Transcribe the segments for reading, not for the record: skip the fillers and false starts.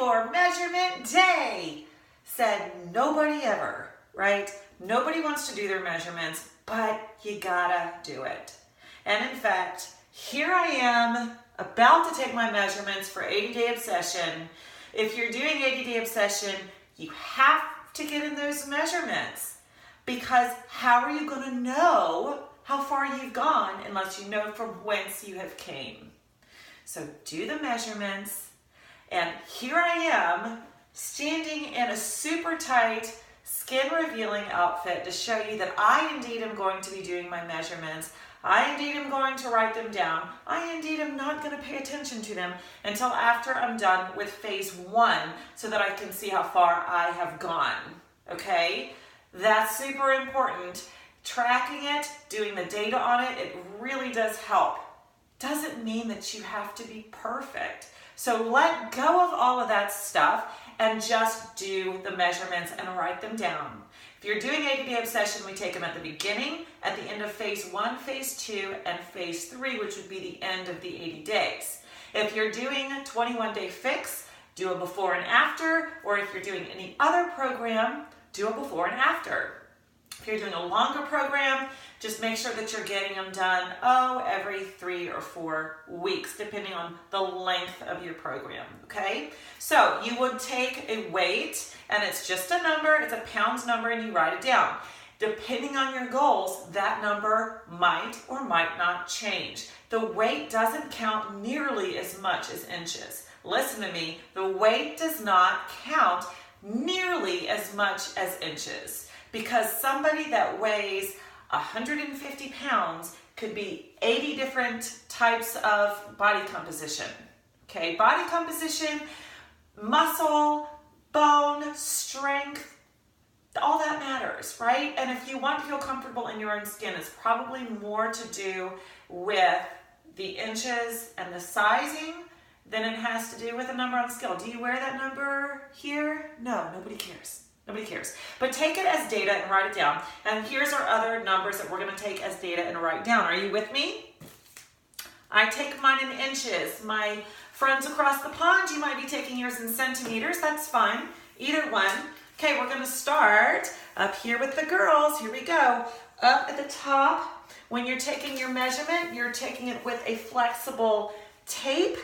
for measurement day, said nobody ever, right? Nobody wants to do their measurements, but you gotta do it. And in fact, here I am about to take my measurements for 80-day obsession. If you're doing 80-day obsession, you have to get in those measurements, because how are you going to know how far you've gone unless you know from whence you have came? So do the measurements, and here I am standing in a super tight skin revealing outfit to show you that I indeed am going to be doing my measurements. I indeed am going to write them down. I indeed am not going to pay attention to them until after I'm done with phase 1 so that I can see how far I have gone, okay? That's super important. Tracking it, doing the data on it, it really does help. Doesn't mean that you have to be perfect. So let go of all of that stuff and just do the measurements and write them down. If you're doing 80-day obsession, we take them at the beginning, at the end of phase 1, phase 2, and phase 3, which would be the end of the 80 days. If you're doing a 21-day fix, do a before and after, or if you're doing any other program, do a before and after. If you're doing a longer program, just make sure that you're getting them done, every 3 or 4 weeks, depending on the length of your program, okay? So you would take a weight, and it's just a number, it's a pounds number, and you write it down. Depending on your goals, that number might or might not change. The weight doesn't count nearly as much as inches. Listen to me, the weight does not count nearly as much as inches, because somebody that weighs 150 pounds could be 80 different types of body composition. Okay, body composition, muscle, bone, strength, all that matters, right? And if you want to feel comfortable in your own skin, it's probably more to do with the inches and the sizing than it has to do with a number on the scale. Do you wear that number here? No, nobody cares. Nobody cares. But take it as data and write it down. And here's our other numbers that we're going to take as data and write down. Are you with me? I take mine in inches. My friends across the pond, you might be taking yours in centimeters. That's fine. Either one. Okay, we're going to start up here with the girls. Here we go. Up at the top, when you're taking your measurement, you're taking it with a flexible tape.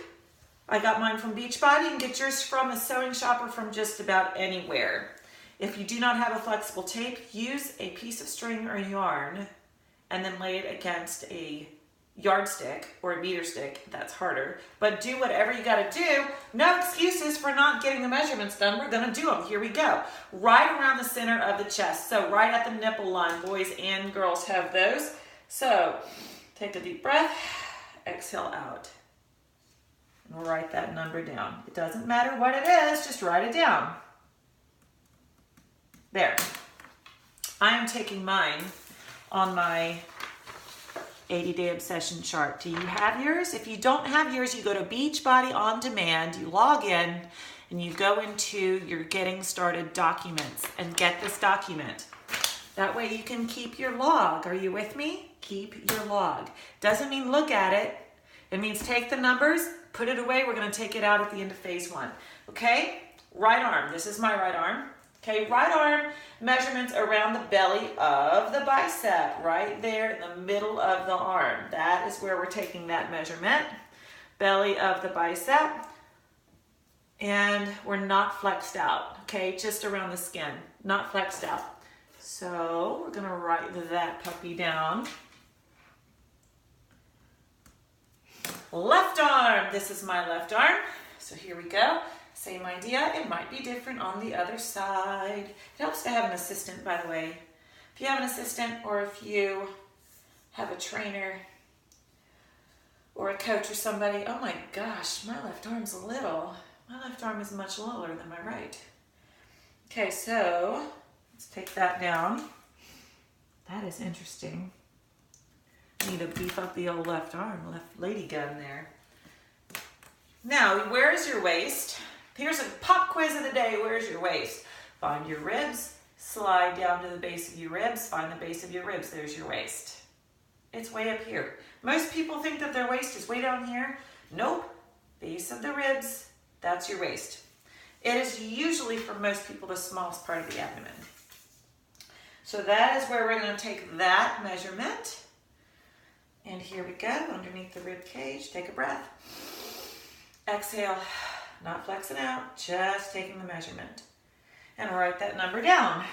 I got mine from Beachbody. You can get yours from a sewing shop or from just about anywhere. If you do not have a flexible tape, use a piece of string or yarn and then lay it against a yardstick or a meter stick. That's harder. But do whatever you got to do. No excuses for not getting the measurements done. We're going to do them. Here we go. Right around the center of the chest. So right at the nipple line. Boys and girls have those. So take a deep breath. Exhale out. And write that number down. It doesn't matter what it is. Just write it down. There. I am taking mine on my 80-day obsession chart. Do you have yours? If you don't have yours, you go to Beachbody On Demand, you log in, and you go into your Getting Started documents and get this document. That way you can keep your log. Are you with me? Keep your log. Doesn't mean look at it. It means take the numbers, put it away. We're going to take it out at the end of phase 1. Okay? Right arm. This is my right arm. Okay, right arm measurements around the belly of the bicep, right there in the middle of the arm. That is where we're taking that measurement. Belly of the bicep. And we're not flexed out, okay? Just around the skin, not flexed out. So we're gonna write that puppy down. Left arm, this is my left arm. So here we go. Same idea, it might be different on the other side. It helps to have an assistant, by the way. If you have an assistant or if you have a trainer or a coach or somebody, oh my gosh, my left arm's little. My left arm is much lower than my right. Okay, so let's take that down. That is interesting. I need to beef up the old left arm, left lady gun there. Now, where is your waist? Here's a pop quiz of the day. Where's your waist? Find your ribs, slide down to the base of your ribs, find the base of your ribs. There's your waist. It's way up here. Most people think that their waist is way down here. Nope. Base of the ribs, that's your waist. It is usually, for most people, the smallest part of the abdomen. So that is where we're going to take that measurement. And here we go, underneath the rib cage. Take a breath. Exhale, not flexing out, just taking the measurement. And write that number down.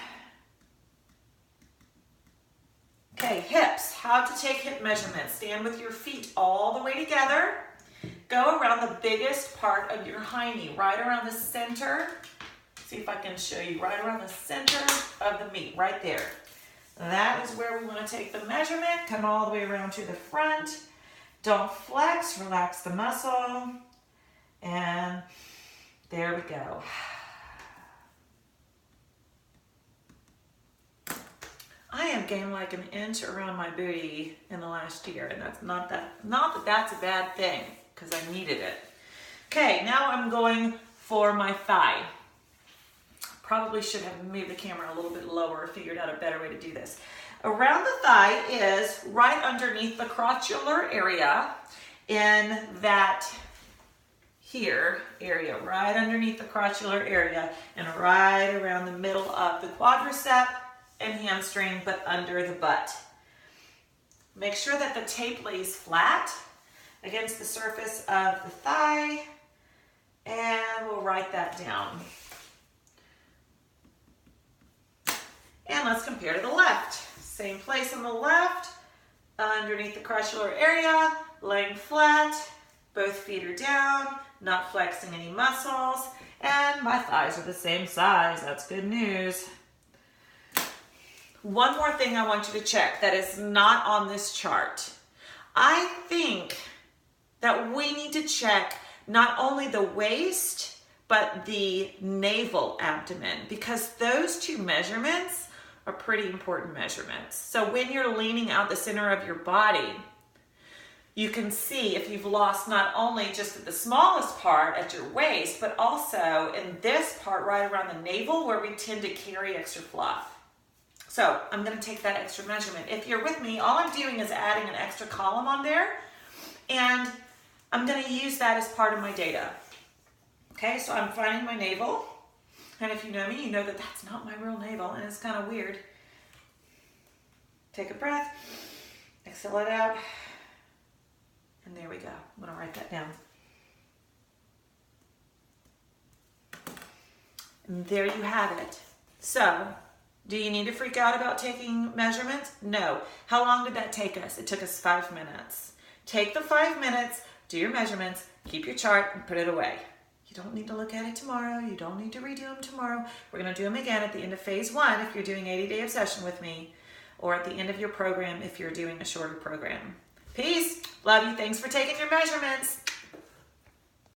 Okay, hips. How to take hip measurements. Stand with your feet all the way together. Go around the biggest part of your high knee, right around the center. See if I can show you, right around the center of the meat, right there. That is where we want to take the measurement. Come all the way around to the front. Don't flex, relax the muscle. And there we go. I have gained like an inch around my booty in the last year, and that's not that that's a bad thing, because I needed it. Okay, now I'm going for my thigh. Probably should have moved the camera a little bit lower, figured out a better way to do this. Around the thigh is right underneath the crotchular area, in that here area, right underneath the crotchular area, and right around the middle of the quadricep and hamstring, but under the butt. Make sure that the tape lays flat against the surface of the thigh, and we'll write that down. And let's compare to the left. Same place on the left, underneath the crotchular area, laying flat, both feet are down, not flexing any muscles, and my thighs are the same size. That's good news. One more thing I want you to check that is not on this chart. I think that we need to check not only the waist, but the navel abdomen, because those two measurements are pretty important measurements. So when you're leaning out the center of your body, you can see if you've lost not only just at the smallest part at your waist, but also in this part right around the navel where we tend to carry extra fluff. So I'm going to take that extra measurement. If you're with me, all I'm doing is adding an extra column on there, and I'm going to use that as part of my data. Okay, so I'm finding my navel, and if you know me, you know that that's not my real navel, and it's kind of weird. Take a breath, exhale it out, and there we go. I'm going to write that down. And there you have it. So, do you need to freak out about taking measurements? No. How long did that take us? It took us 5 minutes. Take the 5 minutes, do your measurements, keep your chart, and put it away. You don't need to look at it tomorrow. You don't need to redo them tomorrow. We're going to do them again at the end of phase 1 if you're doing 80-day obsession with me, or at the end of your program if you're doing a shorter program. Peace. Love you. Thanks for taking your measurements.